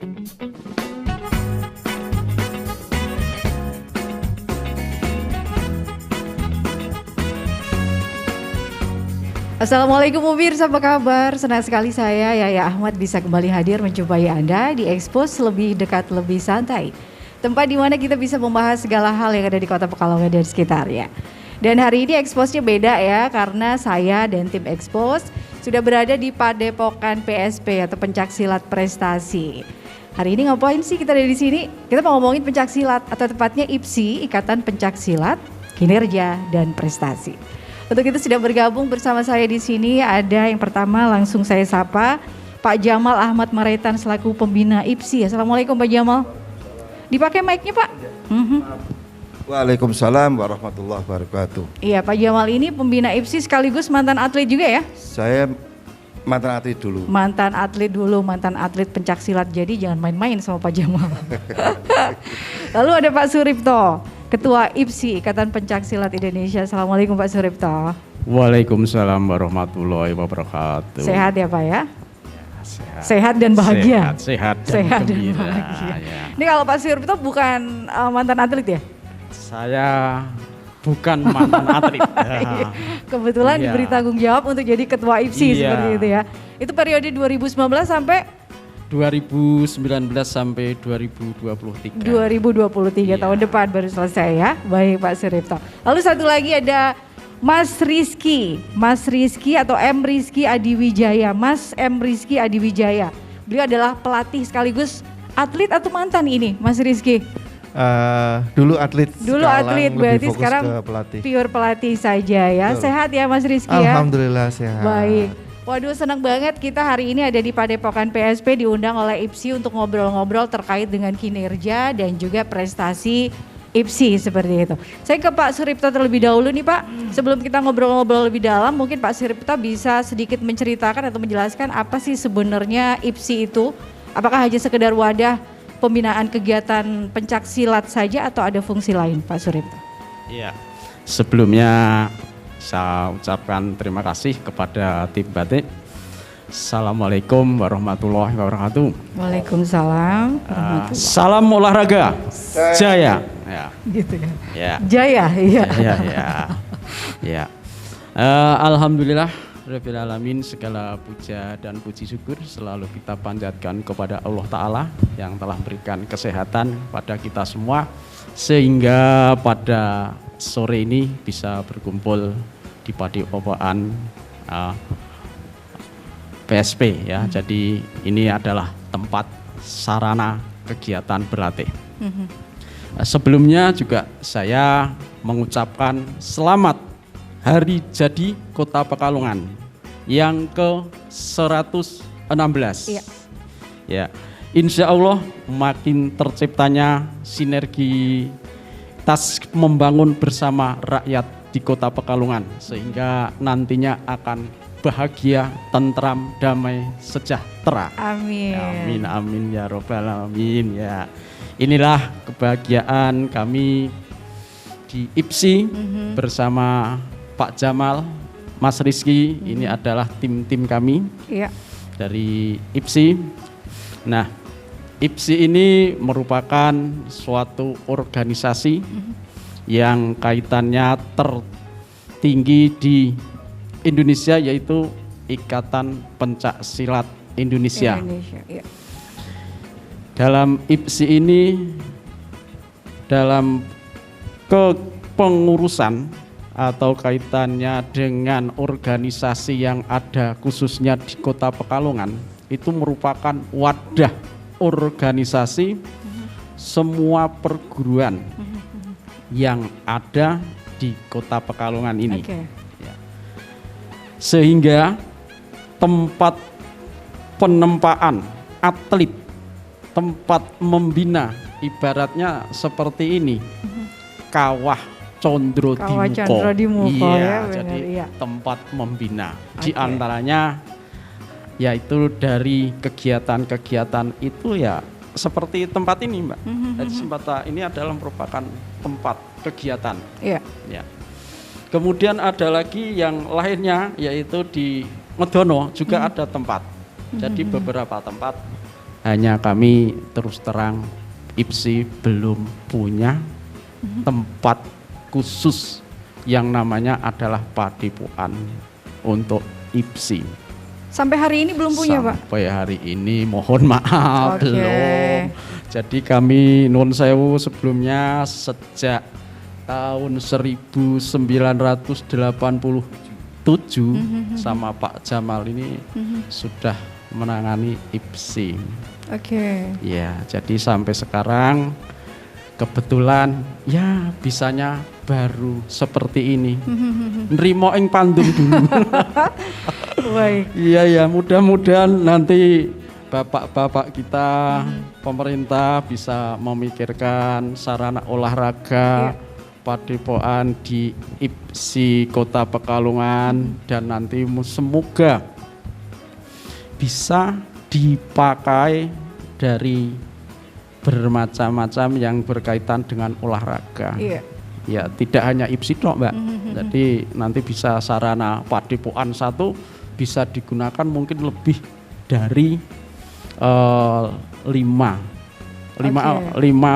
Assalamualaikum pemirsa, apa kabar? Senang sekali saya Yaya Ahmad bisa kembali hadir menjumpai Anda di Expose Lebih Dekat Lebih Santai. Tempat di mana kita bisa membahas segala hal yang ada di Kota Pekalongan dan sekitarnya. Dan hari ini Expose-nya beda ya, karena saya dan tim Expose sudah berada di Padepokan PSP atau Pencaksilat Prestasi. Hari ini ngapain sih kita ada di sini? Kita mau ngomongin pencaksilat atau tepatnya IPSI, Ikatan Pencaksilat, Kinerja dan Prestasi. Untuk itu sudah bergabung bersama saya di sini, ada yang pertama langsung saya sapa Pak Jamal Ahmad Maretan selaku pembina IPSI. Assalamualaikum Pak Jamal. Dipakai mic-nya Pak. Waalaikumsalam warahmatullahi wabarakatuh. Iya, Pak Jamal ini pembina IPSI sekaligus mantan atlet juga ya? Saya mantan atlet dulu. Mantan atlet pencaksilat, jadi jangan main-main sama Pak Jamal. Lalu ada Pak Suripto, Ketua IPSI Ikatan Pencaksilat Indonesia. Assalamualaikum Pak Suripto. Waalaikumsalam warahmatullahi wabarakatuh. Sehat ya Pak ya? Sehat dan bahagia. Sehat dan gembira. Bahagia. Ya. Ini kalau Pak Suripto bukan mantan atlet ya? Saya bukan mantan atlet. Kebetulan Iya. diberi tanggung jawab untuk jadi ketua IPSI Iya. seperti itu ya. Itu periode 2019 sampai 2019 sampai 2023. 2023 Iya. tahun depan baru selesai ya. Baik Pak Suripto. Lalu satu lagi ada Mas Rizky atau M Rizky Adiwijaya. Mas M Rizky Adiwijaya. Beliau adalah pelatih sekaligus atlet atau mantan ini Mas Rizky? Dulu atlet. Dulu atlet, lebih berarti fokus sekarang ke pelatih. pure pelatih saja ya. Betul. Sehat ya Mas Rizky ya? Alhamdulillah sehat. Baik. Waduh, senang banget kita hari ini ada di Padepokan PSP diundang oleh IPSI untuk ngobrol-ngobrol terkait dengan kinerja dan juga prestasi IPSI seperti itu. Saya ke Pak Suripto terlebih dahulu nih Pak. Sebelum kita ngobrol-ngobrol lebih dalam, mungkin Pak Suripto bisa sedikit menceritakan atau menjelaskan apa sih sebenarnya IPSI itu? Apakah hanya sekedar wadah pembinaan kegiatan pencaksilat saja atau ada fungsi lain Pak Suripto? Iya. Sebelumnya saya ucapkan terima kasih kepada tim Batik. Assalamualaikum warahmatullahi wabarakatuh. Waalaikumsalam warahmatullahi. Salam olahraga jaya. Ya. Gitu ya. Ya. Jaya, iya. Ya. Alhamdulillah Rabbil Alamin, segala puja dan puji syukur selalu kita panjatkan kepada Allah Ta'ala yang telah berikan kesehatan pada kita semua sehingga pada sore ini bisa berkumpul di Padepokan PSP ya. Jadi ini adalah tempat sarana kegiatan berlatih. Sebelumnya juga saya mengucapkan selamat Hari Jadi Kota Pekalongan yang ke-116. Iya. Ya, insya Allah makin terciptanya sinergitas membangun bersama rakyat di Kota Pekalongan sehingga nantinya akan bahagia, tentram, damai, sejahtera. Amin. Amin, amin ya robbal alamin ya. Inilah kebahagiaan kami di IPSI bersama Pak Jamal, Mas Rizky. Ini adalah tim-tim kami dari IPSI. Nah, IPSI ini merupakan suatu organisasi yang kaitannya tertinggi di Indonesia, yaitu Ikatan Pencaksilat Indonesia. Iya. Dalam IPSI ini, dalam kepengurusan atau kaitannya dengan organisasi yang ada khususnya di Kota Pekalongan, itu merupakan wadah organisasi semua perguruan yang ada di Kota Pekalongan ini. Ya. Sehingga tempat penempaan atlet, tempat membina, ibaratnya seperti ini, kawah Condro di Muko. Iya, jadi iya. tempat membina. Di antaranya yaitu dari kegiatan-kegiatan itu ya seperti tempat ini, Mbak. Jadi Sempata ini adalah merupakan tempat kegiatan. Iya. Ya. Kemudian ada lagi yang lainnya yaitu di Ngedono juga ada tempat. Jadi beberapa tempat hanya kami terus terang IPSI belum punya tempat khusus yang namanya adalah padepokan untuk IPSI. Sampai hari ini belum punya, Pak? Sampai hari ini mohon maaf Oke. belum. Jadi kami Nuwun Sewu sebelumnya sejak tahun 1987 sama Pak Jamal ini sudah menangani IPSI. Oke. Ya, jadi sampai sekarang kebetulan ya bisanya baru seperti ini. Nrimo ing pandum dulu. Baik. Iya ya, mudah-mudahan nanti bapak-bapak kita pemerintah bisa memikirkan sarana olahraga padepokan di IPSI Kota Pekalongan dan nanti semoga bisa dipakai dari bermacam-macam yang berkaitan dengan olahraga. Iya. Ya, tidak hanya IPSI tok, Mbak. Jadi nanti bisa sarana padepokan satu bisa digunakan mungkin lebih dari lima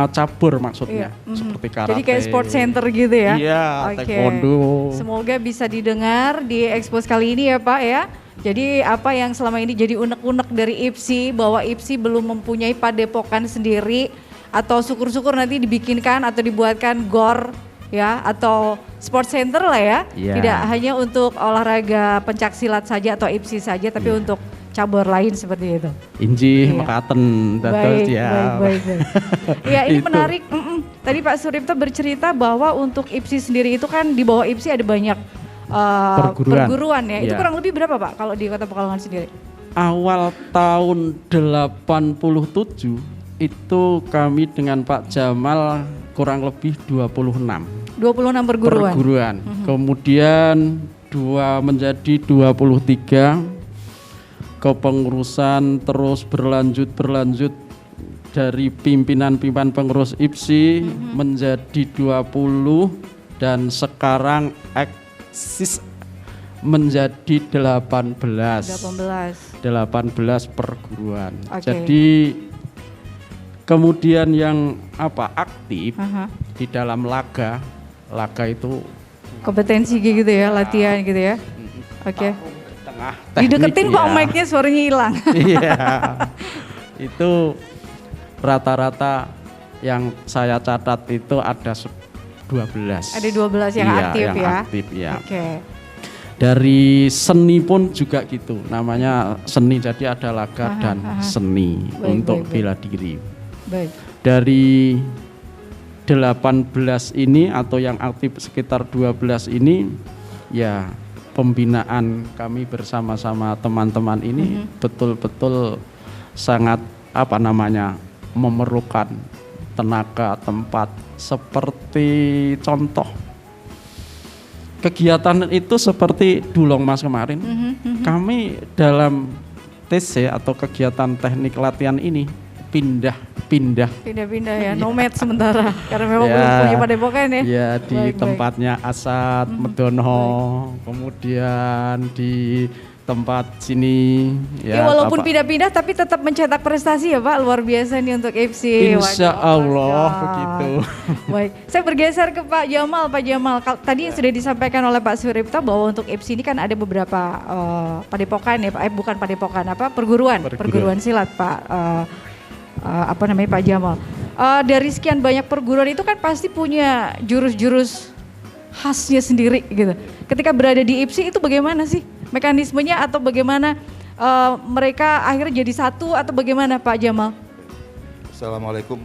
cabur maksudnya, seperti karate. Jadi kayak sport center gitu ya? Iya, Oke. taekwondo. Semoga bisa didengar di expose kali ini ya Pak ya. Jadi apa yang selama ini jadi unek-unek dari IPSI bahwa IPSI belum mempunyai padepokan sendiri atau syukur-syukur nanti dibikinkan atau dibuatkan GOR ya atau sport center lah ya. Iya. Tidak hanya untuk olahraga pencaksilat saja atau IPSI saja tapi untuk cabur lain seperti itu. Inji Iya. mekaten dados ya. Baik. Ya ini Itu. menarik. Tadi Pak Suripto bercerita bahwa untuk IPSI sendiri itu kan di bawah IPSI ada banyak perguruan ya. Itu Iya. kurang lebih berapa Pak kalau di Kota Pekalongan sendiri? Awal tahun 87 itu kami dengan Pak Jamal kurang lebih 26 perguruan. Kemudian menjadi 23 kepengurusan terus berlanjut dari pimpinan pengurus IPSI menjadi 20 dan sekarang eksis menjadi 18 perguruan. Oke. Jadi kemudian yang aktif di dalam laga itu Kompetensi gitu ya, latihan gitu ya. Oke. tengah Dideketin Pak ya. mic-nya suaranya hilang. Iya. Itu rata-rata yang saya catat itu ada 12. Ada 12 yang Iya, aktif yang ya. aktif, ya. Oke. Dari seni pun juga gitu. Namanya seni, jadi ada laga dan seni untuk bela diri. Baik. Dari 18 ini atau yang aktif sekitar 12 ini ya pembinaan kami bersama-sama teman-teman ini betul-betul sangat memerlukan tenaga, tempat. Seperti contoh kegiatan itu seperti Dulong Mas kemarin, kami dalam TC atau kegiatan teknik latihan ini pindah ya, nomad sementara karena memang belum punya padepokan ya. Ya di Baik. tempatnya Asad, Medono, kemudian di tempat sini Ya, walaupun pindah-pindah tapi tetap mencetak prestasi ya Pak, luar biasa nih untuk IPSI. Insya Waduh, Allah Masya. begitu. Baik, saya bergeser ke Pak Jamal. Tadi yang sudah disampaikan oleh Pak Suripto bahwa untuk IPSI ini kan ada beberapa padepokan ya Pak, bukan padepokan perguruan silat Pak. Pak Jamal. Dari sekian banyak perguruan itu kan pasti punya jurus-jurus khasnya sendiri gitu. Ketika berada di IPSI itu bagaimana sih mekanismenya atau bagaimana mereka akhirnya jadi satu atau bagaimana Pak Jamal? Assalamualaikum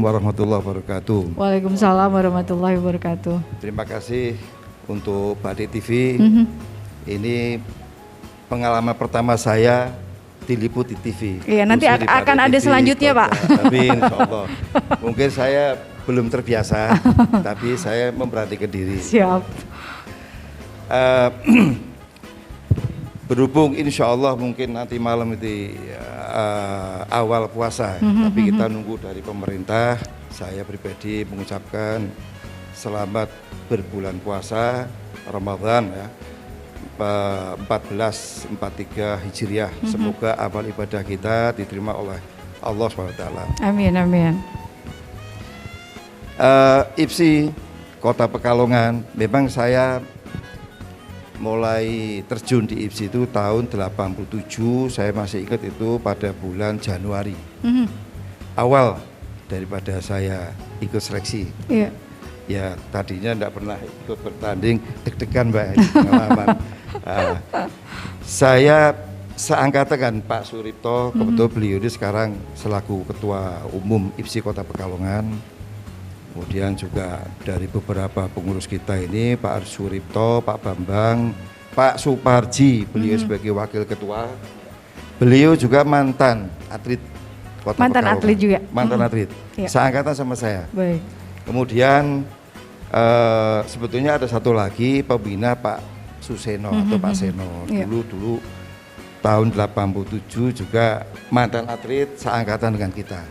warahmatullahi wabarakatuh. Waalaikumsalam warahmatullahi wabarakatuh. Terima kasih untuk Badik TV. Ini pengalaman pertama saya diliput di TV. Iya, nanti Khusus di akan Badik ada TV, selanjutnya, Pak. Tapi insya Allah. Mungkin saya belum terbiasa, tapi saya memperhatikan diri. Siap. Berhubung insya Allah mungkin nanti malam itu awal puasa, tapi kita nunggu dari pemerintah. Saya pribadi mengucapkan selamat berbulan puasa Ramadan ya. 1443 Hijriah. Semoga amal ibadah kita diterima oleh Allah SWT. Amin, amin. IPSI Kota Pekalongan, memang saya mulai terjun di IPSI itu tahun 87, saya masih ingat itu pada bulan Januari. Awal daripada saya ikut seleksi. Iya. Ya tadinya enggak pernah ikut bertanding, deg-degan Mbak, pengalaman. Saya seangkatan kan Pak Suripto, kebetulan beliau ini sekarang selaku Ketua Umum IPSI Kota Pekalongan. Kemudian juga dari beberapa pengurus kita ini, Pak Suripto, Pak Bambang, Pak Suparji, beliau sebagai Wakil Ketua. Beliau juga mantan atlet Kota Mantan Pekalongan. atlet juga? Mantan atlet, Iya. seangkatan sama saya. Baik. Kemudian sebetulnya ada satu lagi pembina Pak Suseno atau Pak Seno. Iya. Dulu tahun 87 juga mantan atlet seangkatan dengan kita.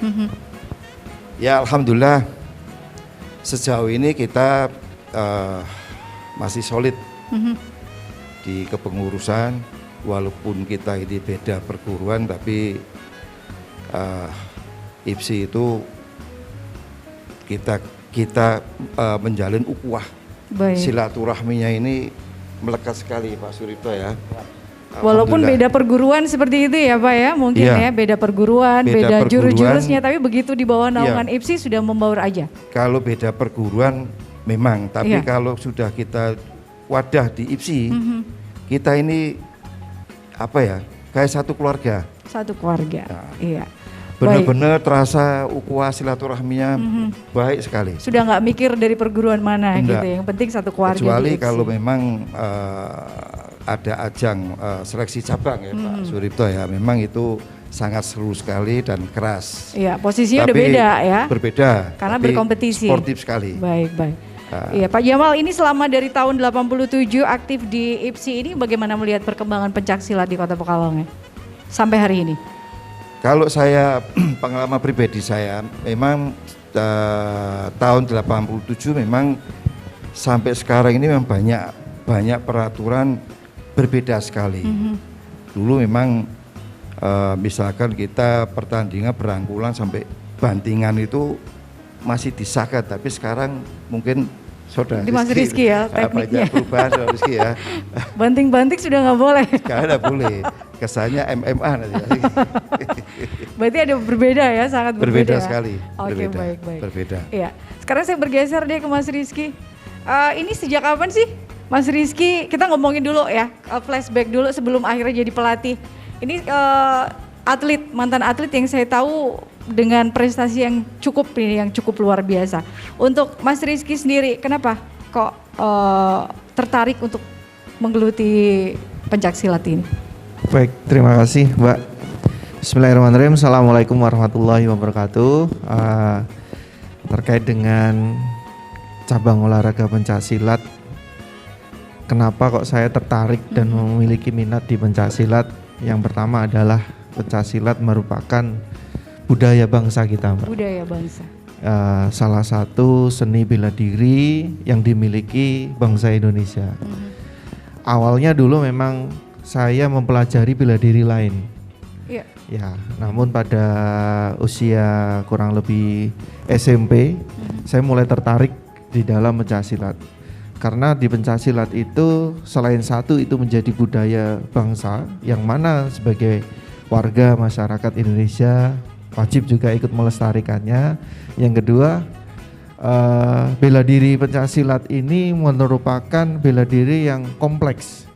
Ya alhamdulillah sejauh ini kita masih solid di kepengurusan, walaupun kita ini beda perguruan, tapi IPSI itu kita menjalin ukhuwah. Baik. Silaturahminya ini melekat sekali Pak Suripto ya. Walaupun beda perguruan seperti itu ya Pak ya, mungkin Iya. ya beda perguruan, Beda beda perguruan. jurus-jurusnya, tapi begitu di bawah naungan Iya. IPSI sudah membaur aja. Kalau beda perguruan memang, tapi Iya. kalau sudah kita wadah di IPSI, kita ini apa ya, kayak satu keluarga. Satu keluarga. Nah. Iya. Benar-benar terasa ukhuwah silaturahminya baik sekali. Sudah nggak mikir dari perguruan mana Enggak. gitu, yang penting satu keluarga. Kecuali di IPSI. kalau memang ada ajang seleksi cabang ya Pak Suripto ya, memang itu sangat seru sekali dan keras. Iya, posisinya udah Tapi beda ya. Berbeda. Karena tapi berkompetisi. Sportif sekali. Baik, baik. Iya, Pak Jamal, ini selama dari tahun 87 aktif di IPSI ini bagaimana melihat perkembangan pencaksilat di Kota Pekalongan sampai hari ini? Kalau saya pengalaman pribadi saya, memang tahun 87 memang sampai sekarang ini memang banyak peraturan berbeda sekali. Dulu memang misalkan kita pertandingan berangkulan sampai bantingan itu masih disahkan, tapi sekarang mungkin Saudara Di Mas Rizky ya, tekniknya. banyak perubahan Saudara Rizky ya. Banting-banting sudah nggak boleh. Sekarang nggak boleh, kesannya MMA nanti. Berarti ada berbeda ya, sangat berbeda. Berbeda sekali. Oke, Berbeda, baik, baik. berbeda. Iya. Sekarang saya bergeser deh ke Mas Rizky. Ini sejak kapan sih Mas Rizky? Kita ngomongin dulu ya, flashback dulu sebelum akhirnya jadi pelatih. Ini mantan atlet yang saya tahu dengan prestasi yang cukup luar biasa. Untuk Mas Rizky sendiri, kenapa kok tertarik untuk menggeluti pencaksilat ini? Baik, terima kasih Mbak. Bismillahirrahmanirrahim. Assalamualaikum warahmatullahi wabarakatuh. Terkait dengan cabang olahraga pencaksilat, kenapa kok saya tertarik dan memiliki minat di pencaksilat? Yang pertama adalah pencaksilat merupakan budaya bangsa kita, Mbak. Budaya bangsa. Salah satu seni bela diri yang dimiliki bangsa Indonesia. Awalnya dulu memang saya mempelajari bela diri lain. Iya. Ya, namun pada usia kurang lebih SMP, saya mulai tertarik di dalam pencaksilat. Karena di pencaksilat itu selain satu itu menjadi budaya bangsa yang mana sebagai warga masyarakat Indonesia wajib juga ikut melestarikannya. Yang kedua, bela diri pencaksilat ini merupakan bela diri yang kompleks.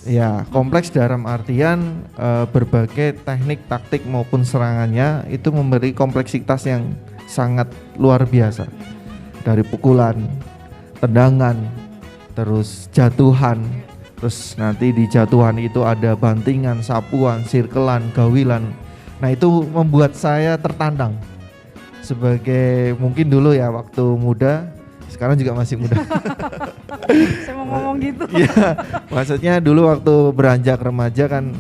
Ya, kompleks dalam artian berbagai teknik, taktik maupun serangannya itu memberi kompleksitas yang sangat luar biasa. Dari pukulan, tendangan, terus jatuhan, terus nanti di jatuhan itu ada bantingan, sapuan, sirkelan, gawilan. Nah, itu membuat saya tertantang. Sebagai mungkin dulu ya waktu muda, sekarang juga masih muda. Saya mau ngomong gitu. Iya, maksudnya dulu waktu beranjak remaja kan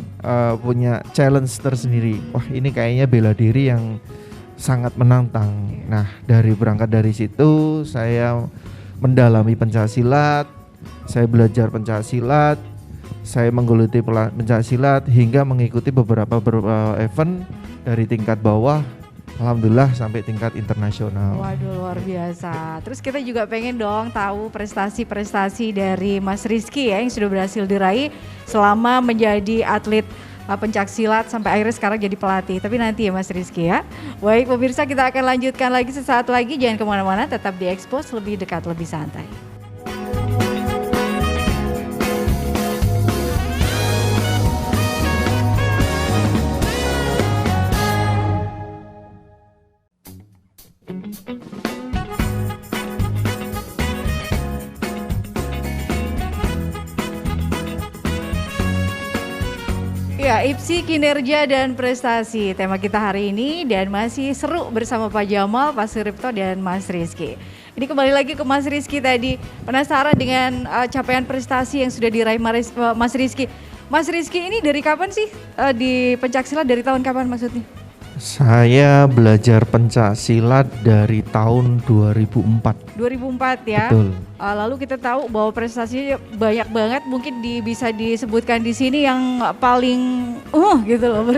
punya challenge tersendiri. Wah, ini kayaknya bela diri yang sangat menantang. Nah, berangkat dari situ saya mendalami pencaksilat, saya belajar pencaksilat, saya menggeluti pencaksilat hingga mengikuti beberapa event dari tingkat bawah, alhamdulillah sampai tingkat internasional. Waduh, luar biasa. Terus kita juga pengen dong tahu prestasi-prestasi dari Mas Rizky ya yang sudah berhasil diraih selama menjadi atlet pencaksilat sampai akhirnya sekarang jadi pelatih. Tapi nanti ya Mas Rizky ya. Baik pemirsa, kita akan lanjutkan lagi sesaat lagi. Jangan kemana-mana, tetap di Expose, lebih dekat, lebih santai. Ya, IPSI kinerja dan prestasi tema kita hari ini, dan masih seru bersama Pak Jamal, Pak Suripto dan Mas Rizky. Ini kembali lagi ke Mas Rizky tadi, penasaran dengan capaian prestasi yang sudah diraih Mas Rizky. Mas Rizky ini dari kapan sih di pencaksilat, dari tahun kapan maksudnya? Saya belajar pencaksilat dari tahun 2004. 2004 ya. Betul. Lalu kita tahu bahwa prestasinya banyak banget, mungkin bisa disebutkan di sini yang paling gitu loh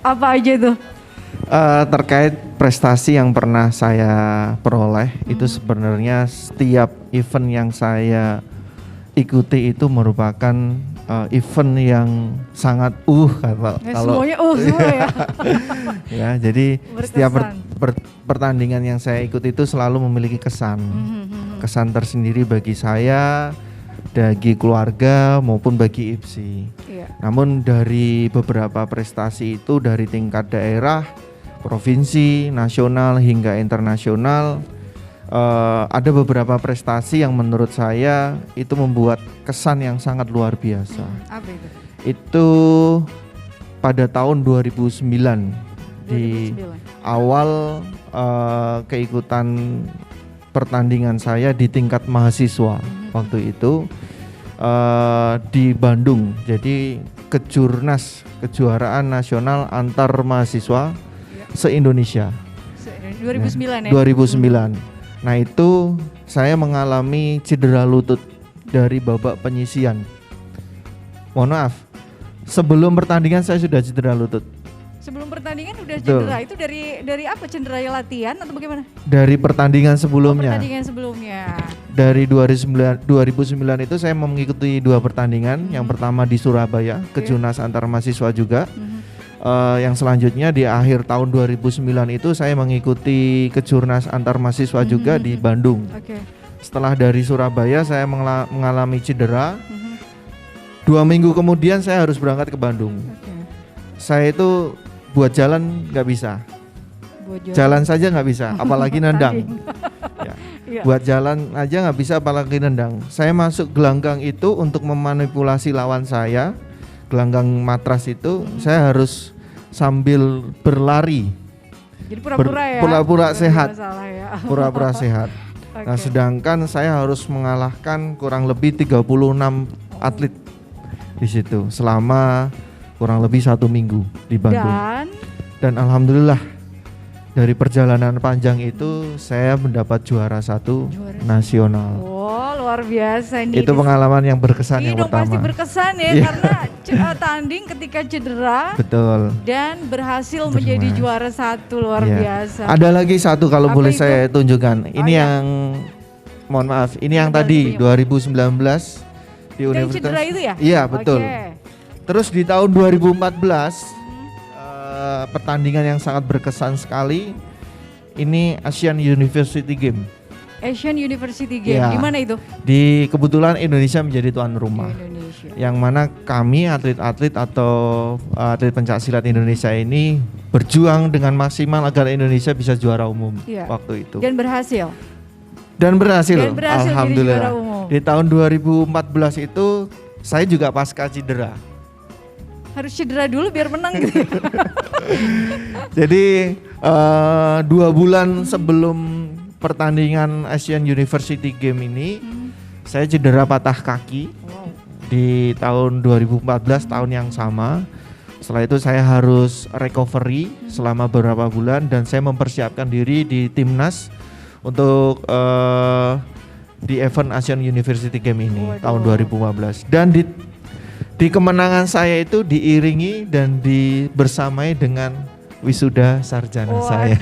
apa aja tuh? Terkait prestasi yang pernah saya peroleh, itu sebenarnya setiap event yang saya ikuti itu merupakan event yang sangat kalau semuanya semua ya. Ya, jadi Berkesan. setiap pertandingan yang saya ikuti itu selalu memiliki kesan tersendiri bagi saya, bagi keluarga maupun bagi IPSI. Iya. Namun dari beberapa prestasi itu dari tingkat daerah, provinsi, nasional hingga internasional, ada beberapa prestasi yang menurut saya itu membuat kesan yang sangat luar biasa. Apa itu? Itu pada tahun 2009 di awal keikutan pertandingan saya di tingkat mahasiswa waktu itu di Bandung. Jadi kejuaraan nasional antar mahasiswa se-Indonesia. 2009 ya? 2009. Nah itu saya mengalami cedera lutut dari babak penyisian. Mohon maaf, sebelum pertandingan saya sudah cedera lutut. Sebelum pertandingan udah Betul. cedera, itu dari apa, cedera latihan atau bagaimana? Dari pertandingan sebelumnya. Pertandingan sebelumnya. Dari 2009 itu saya mengikuti 2 pertandingan. Yang pertama di Surabaya, Kejurnas antar mahasiswa juga. Yang selanjutnya di akhir tahun 2009 itu saya mengikuti Kejurnas antar mahasiswa juga di Bandung. Setelah dari Surabaya saya mengalami cedera. 2 minggu kemudian saya harus berangkat ke Bandung. Saya itu buat jalan nggak bisa. Jalan saja nggak bisa, apalagi nendang. Ya. Buat jalan aja nggak bisa, apalagi nendang. Saya masuk gelanggang itu untuk memanipulasi lawan saya. Gelanggang matras itu saya harus sambil berlari. Jadi pura-pura ya. Pura-pura sehat. Ya. Pura-pura sehat. Nah, sedangkan saya harus mengalahkan kurang lebih 36 atlet di situ selama kurang lebih 1 minggu di Bandung. Dan alhamdulillah dari perjalanan panjang itu saya mendapat juara 1 nasional. Oh, luar biasa nih. Itu pengalaman yang berkesan yang pertama. Pasti berkesan ya, karena tanding ketika cedera. Betul. Dan berhasil menjadi juara 1, luar biasa. Ada lagi satu kalau apa boleh itu? saya tunjukkan. Ini yang mohon maaf, ini yang tadi 2019 di Yang Universitas. cedera itu ya? Iya, betul. Terus di tahun 2014 pertandingan yang sangat berkesan sekali. Ini Asian University Game. Asian University Game, Ya. di mana itu? Di kebetulan Indonesia menjadi tuan rumah. Indonesia. Yang mana kami atlet-atlet atau atlet pencaksilat Indonesia ini berjuang dengan maksimal agar Indonesia bisa juara umum waktu itu. Dan berhasil. Alhamdulillah. Di tahun 2014 itu saya juga pasca cedera. Harus cedera dulu biar menang gitu. Jadi 2 bulan sebelum pertandingan Asian University Game ini, saya cedera patah kaki. Di tahun 2014, tahun yang sama. Setelah itu saya harus recovery selama beberapa bulan dan saya mempersiapkan diri di timnas untuk di event Asian University Game ini. Waduh. Tahun 2015. Dan di kemenangan saya itu diiringi dan dibersamai dengan wisuda sarjana saya.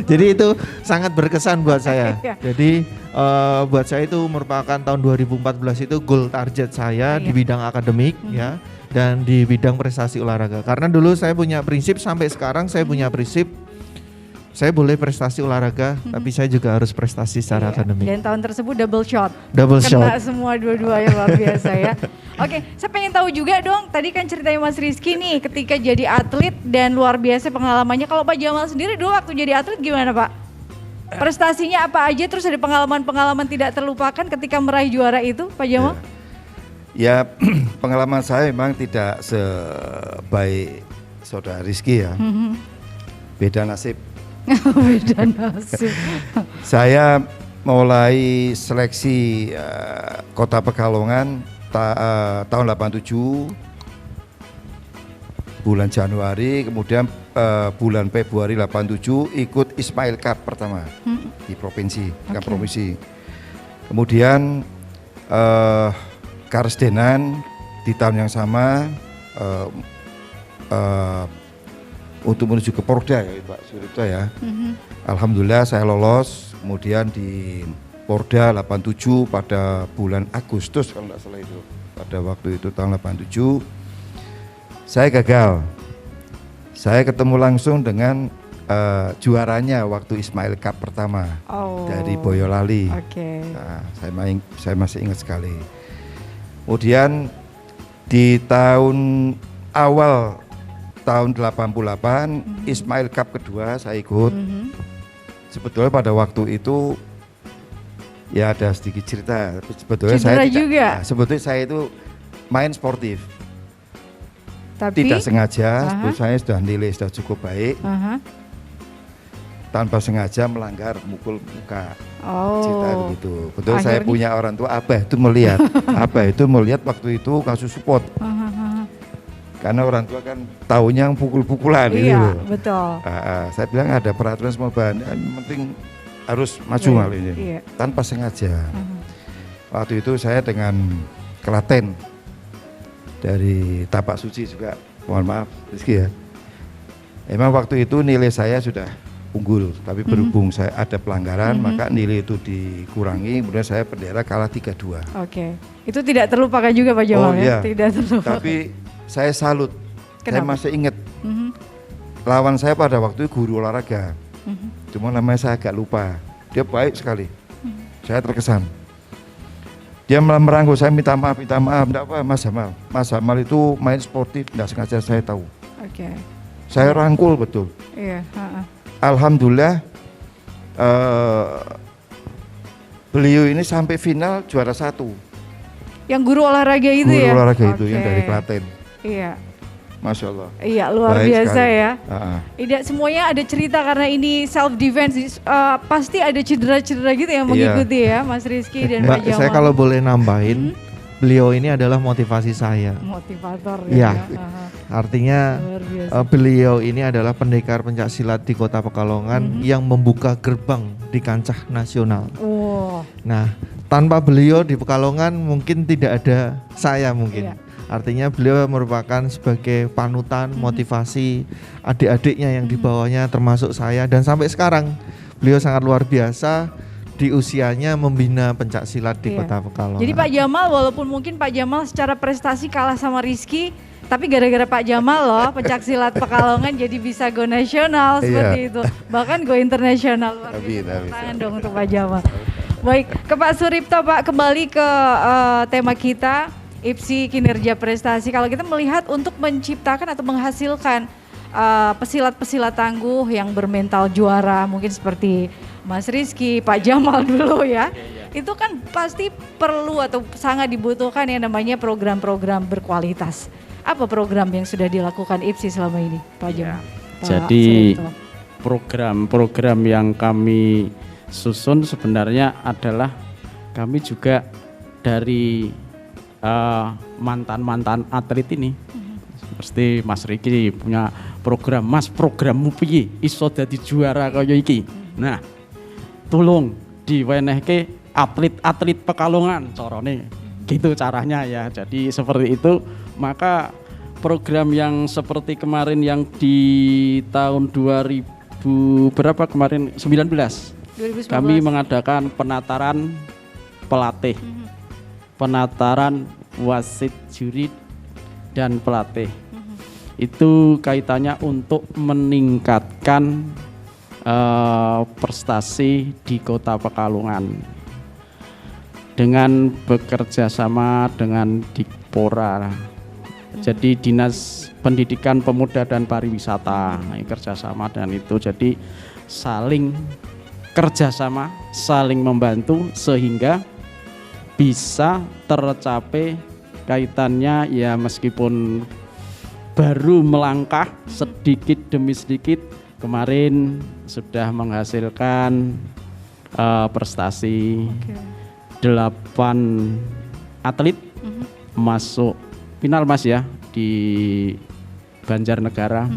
Jadi itu sangat berkesan buat saya. Jadi buat saya itu merupakan tahun 2014 itu goal target saya di bidang akademik ya, dan di bidang prestasi olahraga. Karena dulu saya punya prinsip, sampai sekarang saya punya prinsip, saya boleh prestasi olahraga, tapi saya juga harus prestasi secara akademik. Dan tahun tersebut double shot. Double Kena shot. semua dua-duanya, luar biasa ya. Oke, saya pengen tahu juga dong, tadi kan ceritanya Mas Rizky nih ketika jadi atlet dan luar biasa pengalamannya. Kalau Pak Jamal sendiri dulu waktu jadi atlet gimana Pak? Prestasinya apa aja, terus ada pengalaman-pengalaman tidak terlupakan ketika meraih juara itu Pak Jamal? Ya, pengalaman saya memang tidak sebaik saudara Rizky ya. Beda nasib. Beda nasib. Saya mulai seleksi Kota Pekalongan tahun 87 bulan Januari, kemudian bulan Februari 87 ikut Ismail Cup pertama di provinsi, provinsi. Kemudian Karsdenan di tahun yang sama untuk menuju ke Porda ya Pak Suripto ya. Alhamdulillah saya lolos, kemudian di Porda 87 pada bulan Agustus kalau tidak salah itu. Pada waktu itu tahun 87 saya gagal. Saya ketemu langsung dengan juaranya waktu Ismail Cup pertama dari Boyolali. Nah, saya masih ingat sekali. Kemudian di tahun awal tahun 88 Ismail Cup kedua saya ikut. Sebetulnya pada waktu itu ya ada sedikit cerita. Sebetulnya saya tidak, sebetulnya saya itu main sportif. Tapi tidak sengaja, saya sudah nilai sudah cukup baik. Tanpa sengaja melanggar mukul muka. Cerita begitu. Betul, saya punya orang tua, Abah itu melihat. Abah itu melihat waktu itu kasus support. Karena orang tua kan taunya pukul-pukulan ini loh. Betul. Saya bilang ada peraturan semua bahan, yang penting harus maju hal ini. Tanpa sengaja. Waktu itu saya dengan Klaten dari Tapak Suci juga, mohon maaf Rizky ya. Emang waktu itu nilai saya sudah unggul, tapi berhubung saya ada pelanggaran, maka nilai itu dikurangi, kemudian saya bendera kalah 3-2. Itu tidak terlupakan juga Pak Jamal ya? Tidak terlupakan. Tapi saya salut. Kenapa? Saya masih ingat lawan saya pada waktu itu guru olahraga. Cuma namanya saya agak lupa. Dia baik sekali. Saya terkesan. Dia merangkul saya, minta maaf, enggak apa Mas Jamal. Mas Jamal itu main sportif, enggak sengaja saya tahu. Saya rangkul betul. Alhamdulillah beliau ini sampai final juara 1. Yang guru olahraga itu ya? Guru olahraga itu yang dari Klaten. Iya. Masya Allah. Iya, luar baik biasa sekali. Ya. Tidak semuanya ada cerita karena ini self defense. Pasti ada cedera-cedera gitu yang mengikuti ya, Mas Rizky dan Pak Jamal. Saya kalau boleh nambahin, beliau ini adalah motivasi saya. Motivator ya. Artinya beliau ini adalah pendekar pencak silat di Kota Pekalongan yang membuka gerbang di kancah nasional. Nah, tanpa beliau di Pekalongan mungkin tidak ada saya mungkin. Artinya beliau merupakan sebagai panutan, motivasi adik-adiknya yang di bawahnya termasuk saya, dan sampai sekarang beliau sangat luar biasa di usianya membina pencak silat di Kota Pekalongan. Jadi Pak Jamal, walaupun mungkin Pak Jamal secara prestasi kalah sama Rizky, tapi gara-gara Pak Jamal loh pencak silat Pekalongan jadi bisa go nasional seperti itu. Bahkan go internasional. Tangan dong untuk Pak Jamal. Baik, ke Pak Suripto Pak, kembali ke tema kita. IPSI kinerja prestasi. Kalau kita melihat untuk menciptakan atau menghasilkan pesilat-pesilat tangguh yang bermental juara, mungkin seperti Mas Rizky, Pak Jamal dulu ya, itu kan pasti perlu atau sangat dibutuhkan yang namanya program-program berkualitas. Apa program yang sudah dilakukan IPSI selama ini, Pak Jamal? Jadi program-program yang kami susun sebenarnya adalah kami juga dari mantan-mantan atlet ini. Pasti Mas Riki punya program, Mas programmu piye iso dadi juara kaya iki. Nah, tolong diwenehke atlet-atlet Pekalongan corone gitu caranya ya. Jadi seperti itu, maka program yang seperti kemarin yang di tahun 2000 berapa kemarin 2019 kami mengadakan penataran pelatih, penataran wasit, juri dan pelatih. Itu kaitannya untuk meningkatkan prestasi di Kota Pekalongan dengan bekerja sama dengan Dikpora. Jadi Dinas Pendidikan Pemuda dan Pariwisata kerjasama dengan itu. Jadi saling kerjasama, saling membantu sehingga bisa tercapai kaitannya ya, meskipun baru melangkah sedikit demi sedikit. Kemarin sudah menghasilkan prestasi 8 atlet masuk final Mas ya di Banjarnegara.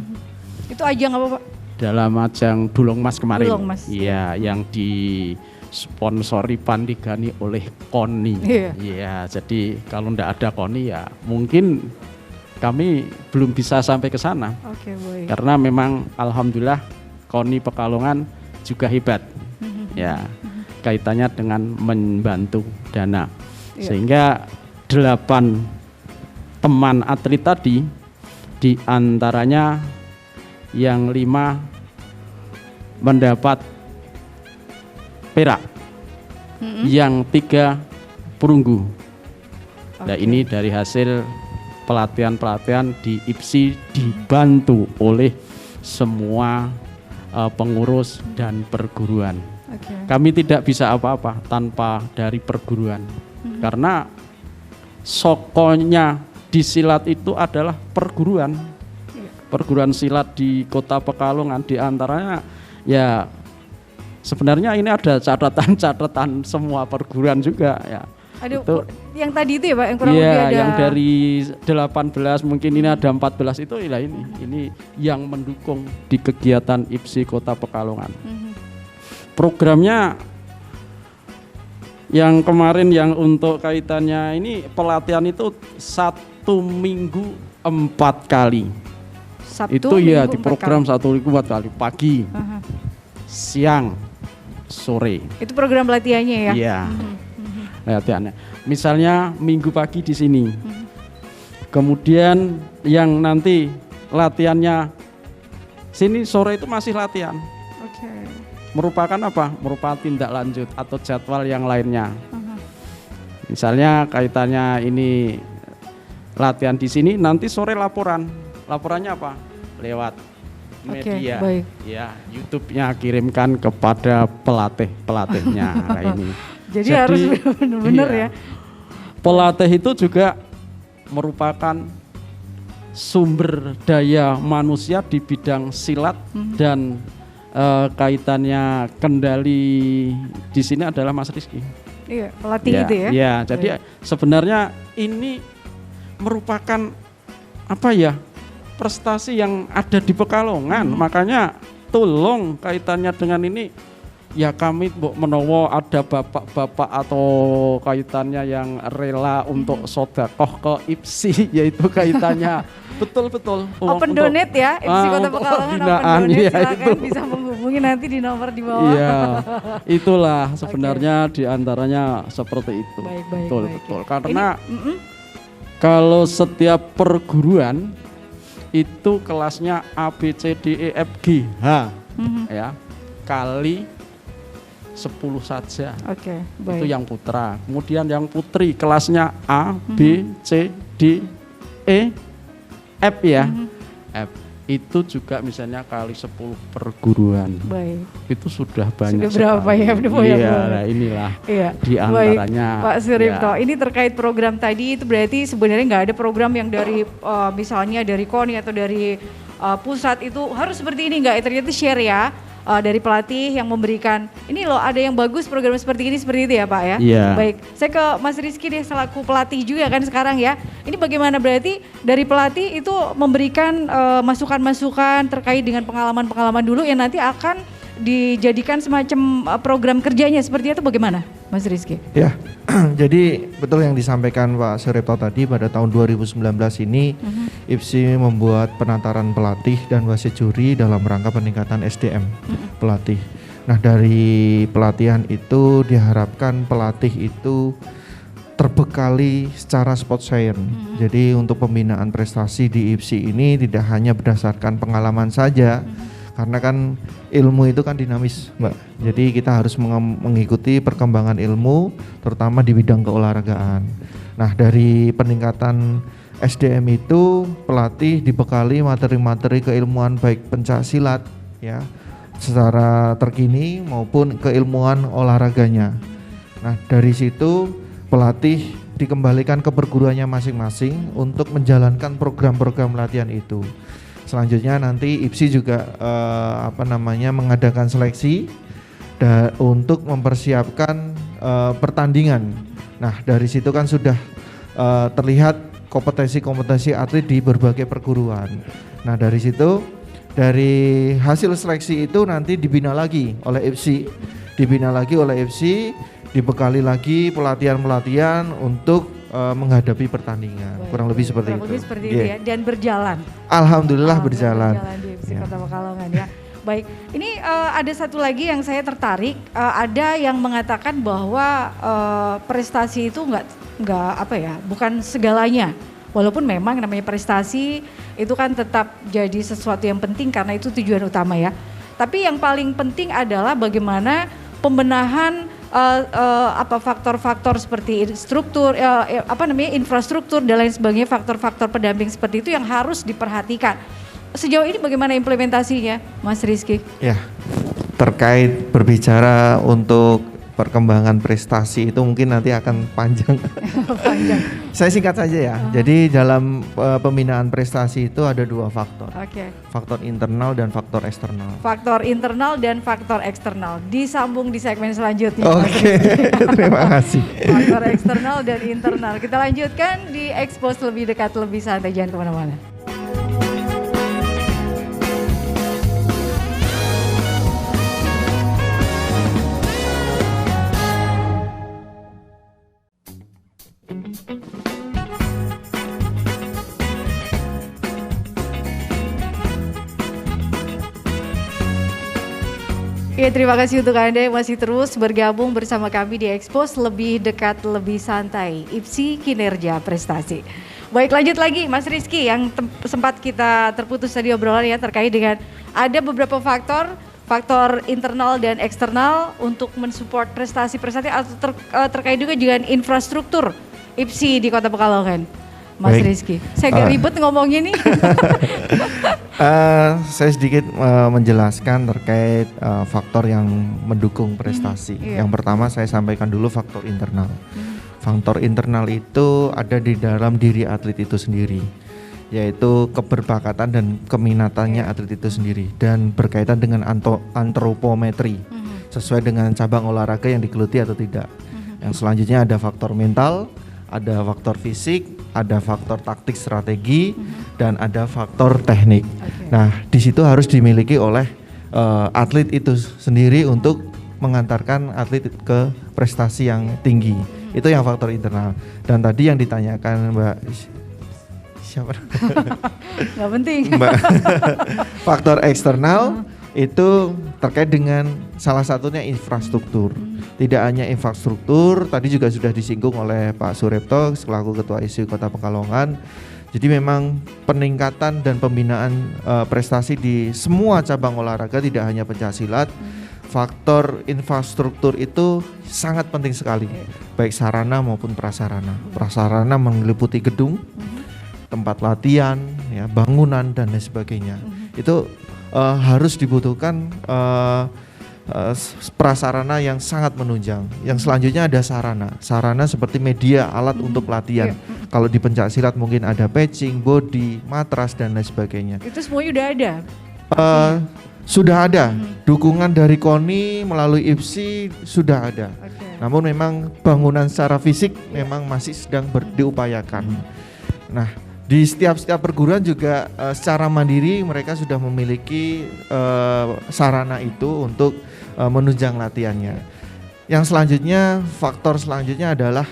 Itu ajang apa Pak? Dalam ajang Dulong Mas kemarin. Dulong Mas. Iya, yang disponsori Pandigani oleh KONI. Iya, jadi kalau ndak ada KONI ya mungkin kami belum bisa sampai ke sana. Baik. Karena memang alhamdulillah KONI Pekalongan juga hebat. Ya, kaitannya dengan membantu dana. Sehingga 8 teman atlet tadi, di antaranya yang 5 mendapat perak, yang 3 perunggu. Nah, ini dari hasil pelatihan-pelatihan di IPSI dibantu oleh semua pengurus dan perguruan. Kami tidak bisa apa-apa tanpa dari perguruan, karena sokonya di silat itu adalah perguruan. Perguruan silat di Kota Pekalongan di antaranya ya, sebenarnya ini ada catatan-catatan semua perguruan juga ya. Aduh, itu, yang tadi itu ya Pak, yang kurang iya, lebih ada yang dari 18 mungkin ini ada 14 itu ya, ini yang mendukung di kegiatan IPSI Kota Pekalongan. Programnya yang kemarin yang untuk kaitannya ini pelatihan itu 1 minggu 4 kali. Itu ya di program 1 minggu 4 kali, pagi, siang, sore. Itu program pelatihannya ya? Iya. Latihannya. Misalnya minggu pagi di sini. Kemudian yang nanti latihannya sini sore itu masih latihan. Merupakan apa? Merupakan tindak lanjut atau jadwal yang lainnya. Misalnya kaitannya ini latihan di sini, nanti sore laporan. Laporannya apa? Lewat media. Baik. Ya, YouTube-nya kirimkan kepada pelatihnya. Nah, ini. Jadi harus benar-benar ya. Pelatih itu juga merupakan sumber daya manusia di bidang silat dan kaitannya kendali di sini adalah Mas Rizky. Iya, pelatih itu ya. Iya, jadi sebenarnya ini merupakan apa ya? Prestasi yang ada di Pekalongan. Makanya tolong kaitannya dengan ini ya, kami menowo ada bapak-bapak atau kaitannya yang rela untuk sedekah ke IPSI, yaitu kaitannya betul-betul open donate ya, IPSI Kota Pekalongan open donate, ya, silakan itu bisa menghubungi nanti di nomor di bawah. Iya, itulah sebenarnya diantaranya seperti itu. Betul. Karena kalau setiap perguruan itu kelasnya A, B, C, D, E, F, G, H ya, kali 10 saja. Itu yang putra. Kemudian yang putri kelasnya A, B, C, D, E, F ya. F itu juga misalnya kali 10 perguruan. Itu sudah banyak. Sudah berapa ya? Iya, nah inilah di antaranya. Pak Suripto, ini terkait program tadi itu berarti sebenarnya nggak ada program yang dari misalnya dari KONI atau dari pusat itu harus seperti ini, nggak? Ternyata share ya. Dari pelatih yang memberikan, ini loh ada yang bagus program seperti itu ya Pak ya? Iya. Baik, saya ke Mas Rizky deh selaku pelatih juga kan sekarang ya. Ini bagaimana berarti dari pelatih itu memberikan masukan-masukan terkait dengan pengalaman-pengalaman dulu yang nanti akan dijadikan semacam program kerjanya seperti itu bagaimana, Mas Rizky? Ya, jadi betul yang disampaikan Pak Suripto tadi, pada tahun 2019 ini IPSI membuat penataran pelatih dan wasit juri dalam rangka peningkatan SDM pelatih. Nah, dari pelatihan itu diharapkan pelatih itu terbekali secara sport science. Jadi untuk pembinaan prestasi di IPSI ini tidak hanya berdasarkan pengalaman saja, karena kan ilmu itu kan dinamis, Mbak. Jadi kita harus mengikuti perkembangan ilmu, terutama di bidang keolahragaan. Nah, dari peningkatan SDM itu pelatih dibekali materi-materi keilmuan baik pencaksilat ya secara terkini maupun keilmuan olahraganya. Nah, dari situ pelatih dikembalikan ke perguruannya masing-masing untuk menjalankan program-program latihan itu. Selanjutnya nanti IPSI juga mengadakan seleksi untuk mempersiapkan pertandingan. Nah, dari situ kan sudah terlihat kompetensi-kompetensi atlet di berbagai perguruan. Nah, dari situ, dari hasil seleksi itu nanti dibina lagi oleh IPSI, dibekali lagi pelatihan-pelatihan untuk menghadapi pertandingan. Baik, kurang lebih seperti itu. Itu ya, dan berjalan. Alhamdulillah berjalan Di IPSI Kota Pekalongan ya. Baik, ini ada satu lagi yang saya tertarik. Ada yang mengatakan bahwa prestasi itu bukan segalanya. Walaupun memang namanya prestasi itu kan tetap jadi sesuatu yang penting karena itu tujuan utama ya. Tapi yang paling penting adalah bagaimana pembenahan faktor-faktor seperti struktur, infrastruktur dan lain sebagainya, faktor-faktor pendamping seperti itu yang harus diperhatikan. Sejauh ini bagaimana implementasinya, Mas Rizky? Ya, terkait berbicara untuk perkembangan prestasi itu mungkin nanti akan panjang. Saya singkat saja ya. Jadi dalam pembinaan prestasi itu ada dua faktor. Faktor internal dan faktor eksternal. Faktor internal dan faktor eksternal. Disambung di segmen selanjutnya. Terima kasih. Faktor eksternal dan internal. Kita lanjutkan di Expose lebih dekat, lebih santai, jangan kemana-mana. Ya, terima kasih untuk Anda yang masih terus bergabung bersama kami di Expose lebih dekat, lebih santai, IPSI Kinerja Prestasi. Baik, lanjut lagi Mas Rizky yang sempat kita terputus tadi obrolan ya terkait dengan ada beberapa faktor internal dan eksternal untuk mensupport prestasi-prestasi atau terkait juga dengan infrastruktur IPSI di Kota Pekalongan. Mas Rizky, saya agak ribet ngomongnya nih. Saya sedikit menjelaskan terkait faktor yang mendukung prestasi. Yang pertama saya sampaikan dulu faktor internal. Faktor internal itu ada di dalam diri atlet itu sendiri, yaitu keberbakatan dan keminatannya atlet itu sendiri, dan berkaitan dengan antropometri, sesuai dengan cabang olahraga yang digeluti atau tidak. Yang selanjutnya ada faktor mental, ada faktor fisik, ada faktor taktik strategi, dan ada faktor teknik. Nah, di situ harus dimiliki oleh atlet itu sendiri untuk mengantarkan atlet ke prestasi yang tinggi. Itu yang faktor internal. Dan tadi yang ditanyakan Mbak siapa? Nggak penting. Mbak, faktor eksternal itu terkait dengan salah satunya infrastruktur. Tidak hanya infrastruktur, tadi juga sudah disinggung oleh Pak Suripto selaku Ketua ISI Kota Pekalongan. Jadi memang peningkatan dan pembinaan prestasi di semua cabang olahraga, tidak hanya pencaksilat. Faktor infrastruktur itu sangat penting sekali, baik sarana maupun prasarana. Prasarana meliputi gedung, tempat latihan, ya, bangunan dan lain sebagainya. Itu harus dibutuhkan prasarana yang sangat menunjang. Yang selanjutnya ada sarana seperti media, alat untuk latihan. Kalau di pencaksilat mungkin ada patching, body, matras dan lain sebagainya. Itu semuanya udah ada? Sudah ada, dukungan dari KONI melalui IPSI sudah ada. Namun memang bangunan secara fisik memang masih sedang diupayakan. Nah, Di setiap perguruan juga secara mandiri mereka sudah memiliki sarana itu untuk menunjang latihannya. Yang selanjutnya, faktor selanjutnya adalah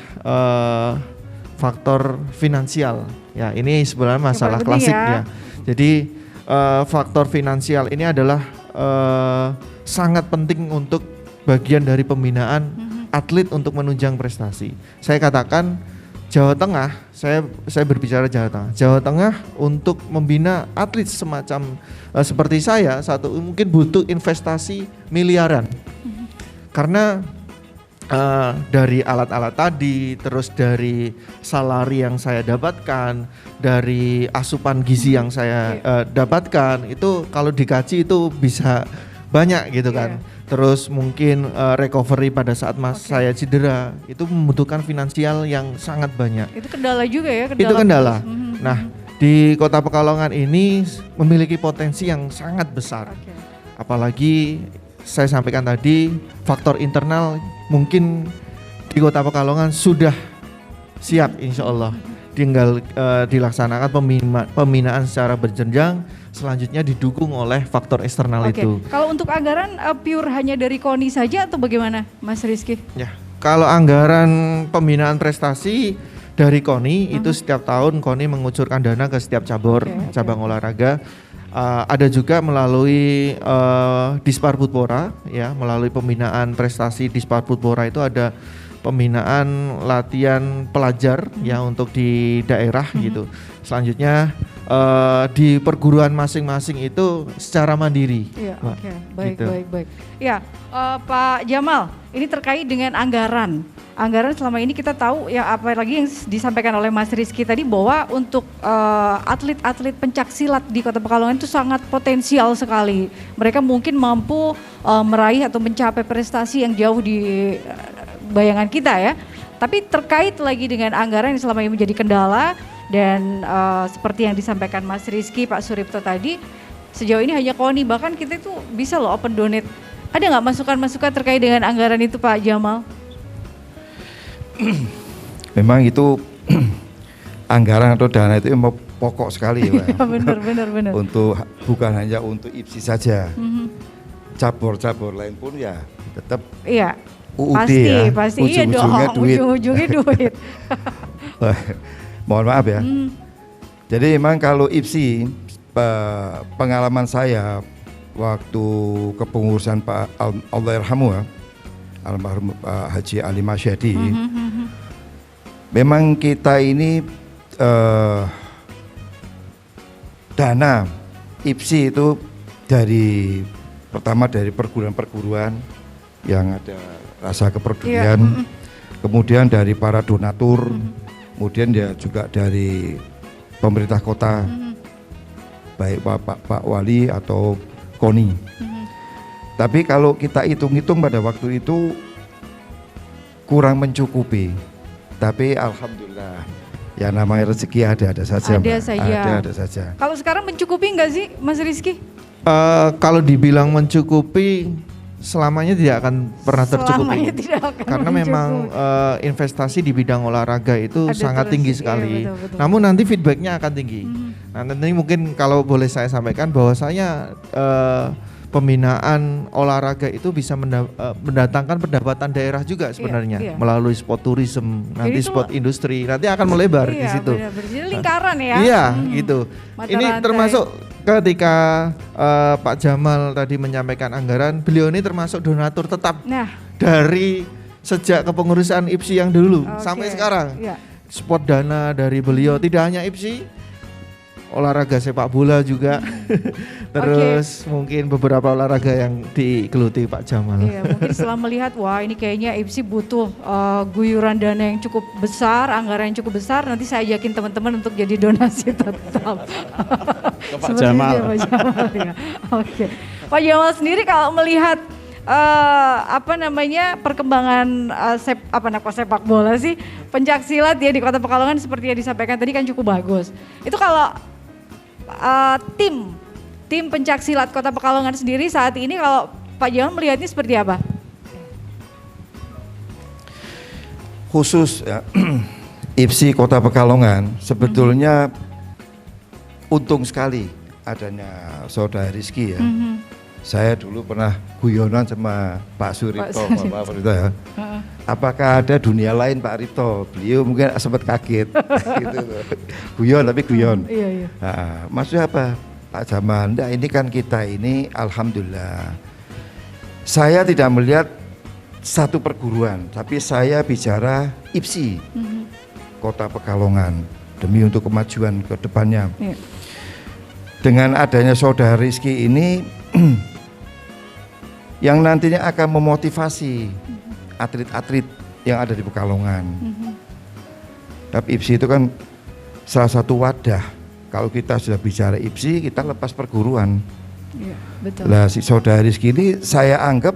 faktor finansial. Ya, ini sebenarnya masalah klasik ya. Jadi faktor finansial ini adalah sangat penting untuk bagian dari pembinaan atlet untuk menunjang prestasi. Saya katakan Jawa Tengah, saya berbicara Jawa Tengah. Jawa Tengah untuk membina atlet semacam seperti saya mungkin butuh investasi miliaran. Karena dari alat-alat tadi, terus dari salari yang saya dapatkan, dari asupan gizi yang saya dapatkan, itu kalau dikaji itu bisa banyak gitu kan. Terus mungkin recovery pada saat saya cedera itu membutuhkan finansial yang sangat banyak. Itu kendala juga ya? Itu kendala. Nah, di Kota Pekalongan ini memiliki potensi yang sangat besar. Apalagi saya sampaikan tadi faktor internal mungkin di Kota Pekalongan sudah siap insya Allah. Tinggal dilaksanakan pembinaan secara berjenjang, selanjutnya didukung oleh faktor eksternal itu. Kalau untuk anggaran pure hanya dari KONI saja atau bagaimana, Mas Rizky? Ya, kalau anggaran pembinaan prestasi dari KONI itu setiap tahun KONI mengucurkan dana ke setiap cabang olahraga. Ada juga melalui Dispar-Putpora, ya, melalui pembinaan prestasi Dispar-Putpora itu ada pembinaan latihan pelajar ya untuk di daerah gitu. Selanjutnya di perguruan masing-masing itu secara mandiri. Iya, baik. Ya, Pak Jamal, ini terkait dengan anggaran. Anggaran selama ini kita tahu ya, apalagi yang disampaikan oleh Mas Rizky tadi bahwa untuk atlet-atlet pencak silat di Kota Pekalongan itu sangat potensial sekali. Mereka mungkin mampu meraih atau mencapai prestasi yang jauh di bayangan kita ya. Tapi terkait lagi dengan anggaran yang selama ini menjadi kendala dan seperti yang disampaikan Mas Rizky, Pak Suripto tadi, sejauh ini hanya KONI, bahkan kita itu bisa loh open donate. Ada nggak masukan-masukan terkait dengan anggaran itu, Pak Jamal? Memang itu anggaran atau dana itu memang pokok sekali ya, Pak. Benar. Untuk bukan hanya untuk IPSI saja, cabur-cabur lain pun ya tetap. Iya. UUD pasti iya dong, ujung-ujungnya duit. Mohon maaf ya. Jadi memang kalau IPSI, pengalaman saya waktu kepengurusan Pak Allahyarhamu almarhum Haji Ali Masyadi, memang kita ini dana IPSI itu pertama dari perguruan-perguruan yang ada rasa kepedulian, kemudian dari para donatur, kemudian ya juga dari pemerintah kota, baik Pak Wali atau KONI. Tapi kalau kita hitung-hitung pada waktu itu kurang mencukupi. Tapi alhamdulillah ya namanya rezeki ada saja. Ada saja. Kalau sekarang mencukupi enggak sih, Mas Rizky? Kalau dibilang mencukupi, selamanya tidak akan pernah tercukupi. Karena memang investasi di bidang olahraga itu sangat tinggi sekali. Iya, betul. Namun nanti feedbacknya akan tinggi. Nah, nanti mungkin kalau boleh saya sampaikan bahwasanya pembinaan olahraga itu bisa mendatangkan pendapatan daerah juga sebenarnya melalui sport tourism, nanti sport industri, nanti akan melebar di situ. Jadi lingkaran ya. Iya, gitu. Ini termasuk ketika Pak Jamal tadi menyampaikan anggaran, beliau ini termasuk donatur tetap dari sejak kepengurusan IPSI yang dulu sampai sekarang. Sport dana dari beliau, tidak hanya IPSI, olahraga sepak bola juga, terus mungkin beberapa olahraga yang digeluti Pak Jamal. Iya, mungkin setelah melihat, wah ini kayaknya IPSI butuh guyuran dana yang cukup besar, anggaran yang cukup besar, nanti saya yakin teman-teman untuk jadi donasi tetap. Ke Pak Jamal. Pak Jamal ya. Oke. Pak Jamal sendiri kalau melihat perkembangan sepak bola sih, pencak silat ya di Kota Pekalongan seperti yang disampaikan tadi kan cukup bagus. Itu kalau tim pencak silat Kota Pekalongan sendiri saat ini, kalau Pak Jamal melihatnya seperti apa? Khusus ya, IPSI Kota Pekalongan sebetulnya untung sekali adanya saudara Rizky ya. Saya dulu pernah guyonan sama Pak Suripto, Pak Ripto ya. Apakah ada dunia lain Pak Ripto? Beliau mungkin sempat kaget gitu. Guyon tapi guyon. Iya. Nah, maksudnya apa? Pak Jamal, enggak, ini kan kita ini alhamdulillah. Saya tidak melihat satu perguruan, tapi saya bicara IPSI, Kota Pekalongan, demi untuk kemajuan ke depannya. Iya. Dengan adanya saudara Rizky ini yang nantinya akan memotivasi atlet-atlet yang ada di Pekalongan. Tapi IPSI itu kan salah satu wadah. Kalau kita sudah bicara IPSI, kita lepas perguruan. Iya, betul. Lah si saudara Rizky ini saya anggap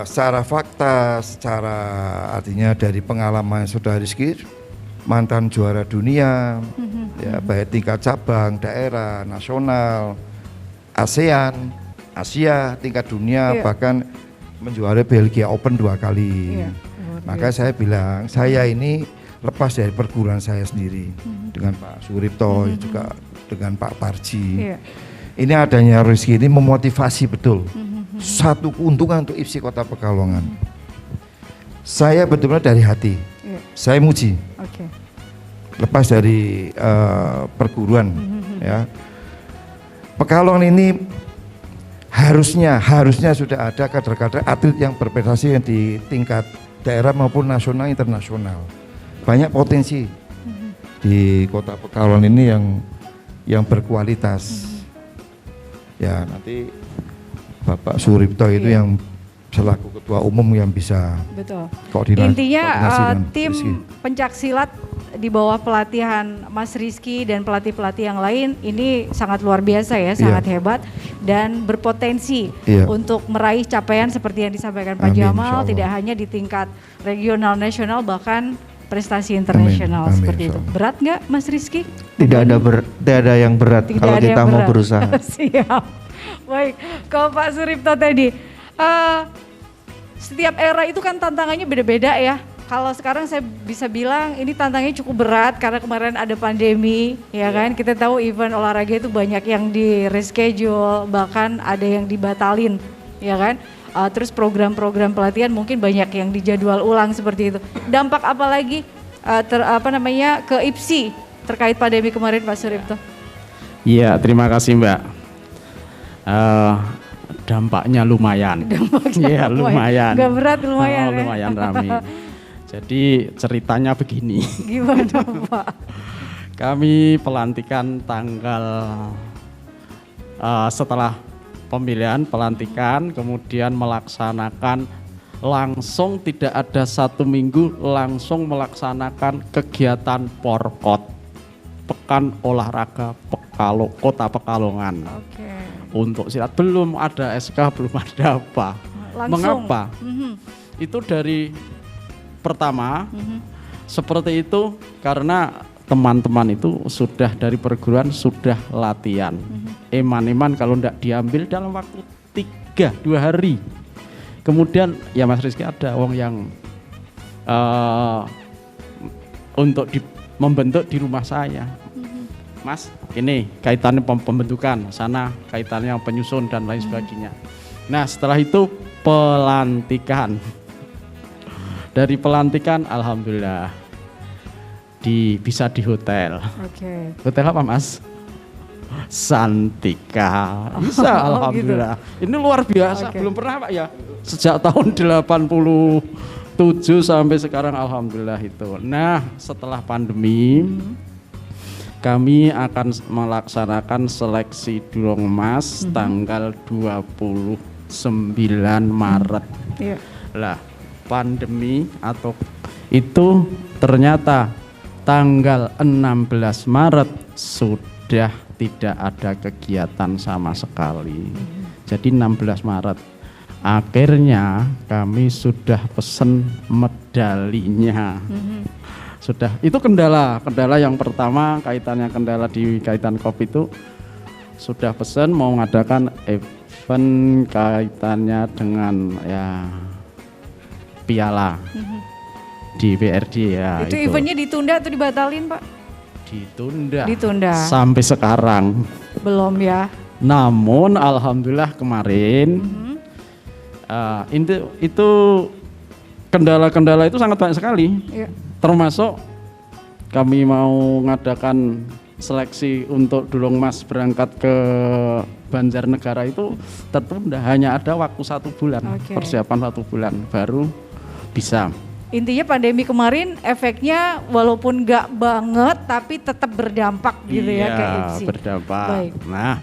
secara fakta, secara artinya dari pengalaman saudara Rizky, mantan juara dunia, ya baik tingkat cabang, daerah, nasional, ASEAN, Asia, tingkat dunia, bahkan menjuarai Belgia Open 2 kali. Maka saya bilang, saya ini lepas dari perguruan saya sendiri dengan Pak Suripto, juga dengan Pak Parji. Ini adanya Rizky ini memotivasi betul. Satu keuntungan untuk IPSI Kota Pekalongan. Saya betul-betul dari hati. Saya muji. Lepas dari perguruan, ya. Pekalongan ini harusnya sudah ada kader-kader atlet yang berprestasi yang di tingkat daerah maupun nasional internasional. Banyak potensi di Kota Pekalongan ini yang berkualitas. Ya nanti Bapak Suripto itu yang selaku ketua umum yang bisa koordinasi. Intinya tim pencaksilat di bawah pelatihan Mas Rizky dan pelatih-pelatih yang lain ini sangat luar biasa ya, sangat hebat dan berpotensi untuk meraih capaian seperti yang disampaikan Pak Jamal, tidak hanya di tingkat regional, nasional, bahkan prestasi internasional seperti itu. Berat nggak Mas Rizky? Tidak ada yang berat kalau kita mau berusaha. Siap. Baik, kalau Pak Suripto tadi, setiap era itu kan tantangannya beda-beda ya. Kalau sekarang saya bisa bilang ini tantangannya cukup berat karena kemarin ada pandemi, ya kan. Kita tahu event olahraga itu banyak yang di reschedule, bahkan ada yang dibatalin, ya kan. Terus program-program pelatihan mungkin banyak yang dijadwal ulang seperti itu. Dampak apa lagi ke IPSI terkait pandemi kemarin Pak Suripto? Iya, terima kasih Mbak. Dampaknya lumayan. Iya, lumayan. Gak berat, lumayan. Lumayan ramai. Jadi ceritanya begini. Gimana Pak? Kami pelantikan setelah pemilihan pelantikan, kemudian melaksanakan langsung tidak ada 1 minggu langsung melaksanakan kegiatan porkot Pekan Olahraga Kota Pekalongan. Untuk silat belum ada SK, belum ada apa. Langsung. Mengapa? Itu dari pertama seperti itu karena teman-teman itu sudah dari perguruan sudah latihan. Eman-eman kalau tidak diambil dalam waktu 2 hari. Kemudian ya Mas Rizky ada wong yang untuk membentuk di rumah saya. Mas, ini kaitannya pembentukan, sana kaitannya penyusun dan lain sebagainya. Nah setelah itu pelantikan. Dari pelantikan alhamdulillah bisa di hotel. Hotel apa Mas? Santika. Bisa alhamdulillah. Gitu. Ini luar biasa, belum pernah Pak ya. Sejak tahun 87 sampai sekarang alhamdulillah itu. Nah, setelah pandemi kami akan melaksanakan seleksi Durong Emas tanggal 29 Maret. Lah, pandemi atau itu ternyata tanggal 16 Maret sudah tidak ada kegiatan sama sekali. Jadi 16 Maret akhirnya kami sudah pesen medalinya. Sudah, itu kendala yang pertama kendala di kaitan COVID itu sudah pesen mau mengadakan event kaitannya dengan ya piala di BRD ya. Itu eventnya ditunda atau dibatalin Pak? ditunda sampai sekarang. Belum ya. Namun alhamdulillah kemarin itu kendala-kendala itu sangat banyak sekali. Iya. Termasuk kami mau ngadakan seleksi untuk Dulung Mas berangkat ke Banjarnegara itu tertunda, hanya ada waktu 1 bulan, persiapan 1 bulan baru bisa. Intinya pandemi kemarin efeknya walaupun nggak banget tapi tetap berdampak gitu ya ke IPSI. Berdampak. Baik. Nah,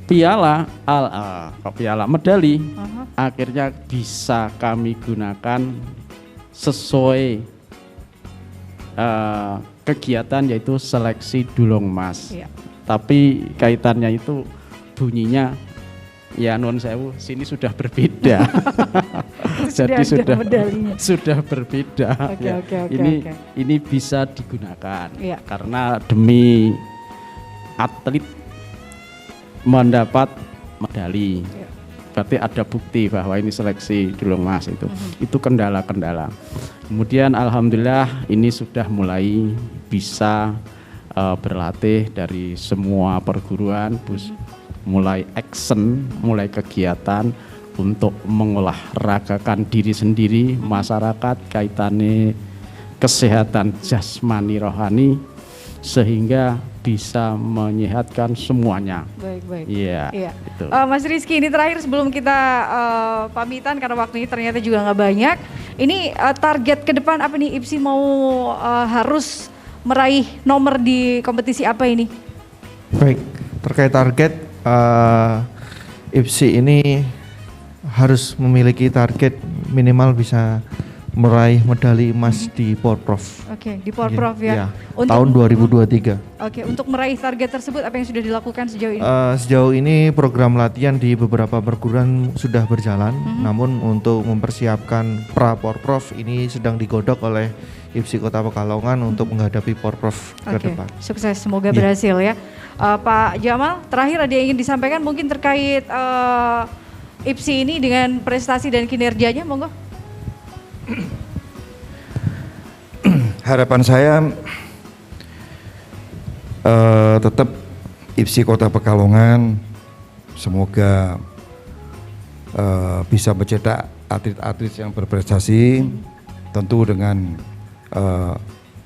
piala medali akhirnya bisa kami gunakan sesuai kegiatan yaitu seleksi Dulung Mas. Iya. Tapi kaitannya itu bunyinya ya non sewu sini sudah berbeda. Jadi sudah berbeda. Ini bisa digunakan karena demi atlet mendapat medali. Berarti ada bukti bahwa ini seleksi Dulung Mas itu. Itu kendala-kendala. Kemudian alhamdulillah ini sudah mulai bisa berlatih dari semua perguruan, mulai action, mulai kegiatan untuk mengolahragakan diri sendiri, masyarakat, kaitannya kesehatan jasmani rohani sehingga bisa menyehatkan semuanya. Baik. Iya. Gitu. Mas Rizky, ini terakhir sebelum kita pamitan karena waktunya ternyata juga nggak banyak. Ini target ke depan apa nih IPSI mau harus meraih nomor di kompetisi apa ini? Baik, terkait target IPSI ini harus memiliki target minimal bisa meraih medali emas di Porprov. Oke, di Porprov ya. Untuk, tahun 2023. Oke, untuk meraih target tersebut apa yang sudah dilakukan sejauh ini? Sejauh ini program latihan di beberapa perguruan sudah berjalan, namun untuk mempersiapkan pra Porprov ini sedang digodok oleh IPSI Kota Pekalongan untuk menghadapi Porprov ke depan. Sukses, semoga berhasil ya. Pak Jamal, terakhir ada yang ingin disampaikan mungkin terkait IPSI ini dengan prestasi dan kinerjanya, monggo. Harapan saya tetap IPSI Kota Pekalongan semoga bisa mencetak atlet-atlet yang berprestasi, tentu dengan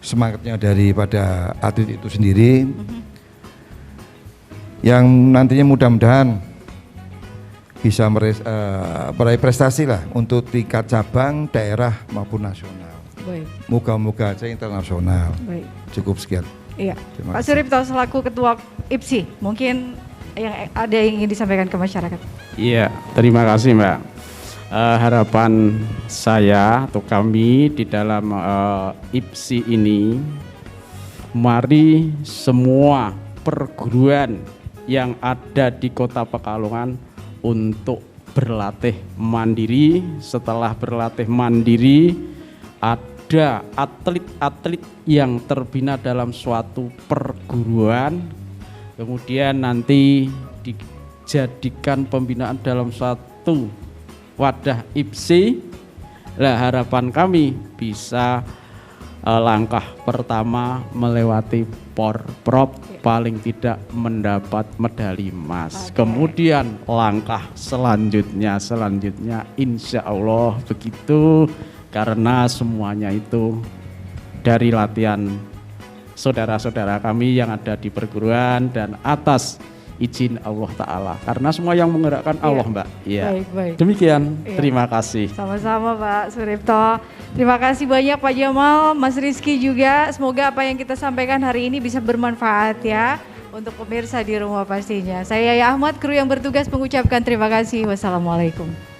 semangatnya daripada atlet itu sendiri, yang nantinya mudah-mudahan bisa meraih prestasi lah untuk tingkat cabang, daerah maupun nasional. Baik. Moga-moga aja internasional. Baik. Cukup sekian. Iya. Pak Suripto selaku Ketua IPSI, mungkin yang ada yang ingin disampaikan ke masyarakat. Iya, terima kasih Mbak. Harapan saya atau kami di dalam IPSI ini, mari semua perguruan yang ada di Kota Pekalongan untuk berlatih mandiri. Setelah berlatih mandiri, ada atlet-atlet yang terbina dalam suatu perguruan, kemudian nanti dijadikan pembinaan dalam suatu wadah IPSI. Nah, harapan kami bisa langkah pertama melewati Porprov, paling tidak mendapat medali emas. Kemudian langkah selanjutnya insya Allah begitu, karena semuanya itu dari latihan saudara-saudara kami yang ada di perguruan dan atas izin Allah Ta'ala, karena semua yang menggerakkan Allah, Mbak. Iya. Baik. Demikian, terima kasih. Sama-sama Pak Suripto. Terima kasih banyak Pak Jamal, Mas Rizky juga. Semoga apa yang kita sampaikan hari ini bisa bermanfaat ya untuk pemirsa di rumah pastinya. Saya Yaya Ahmad, kru yang bertugas mengucapkan terima kasih. Wassalamualaikum.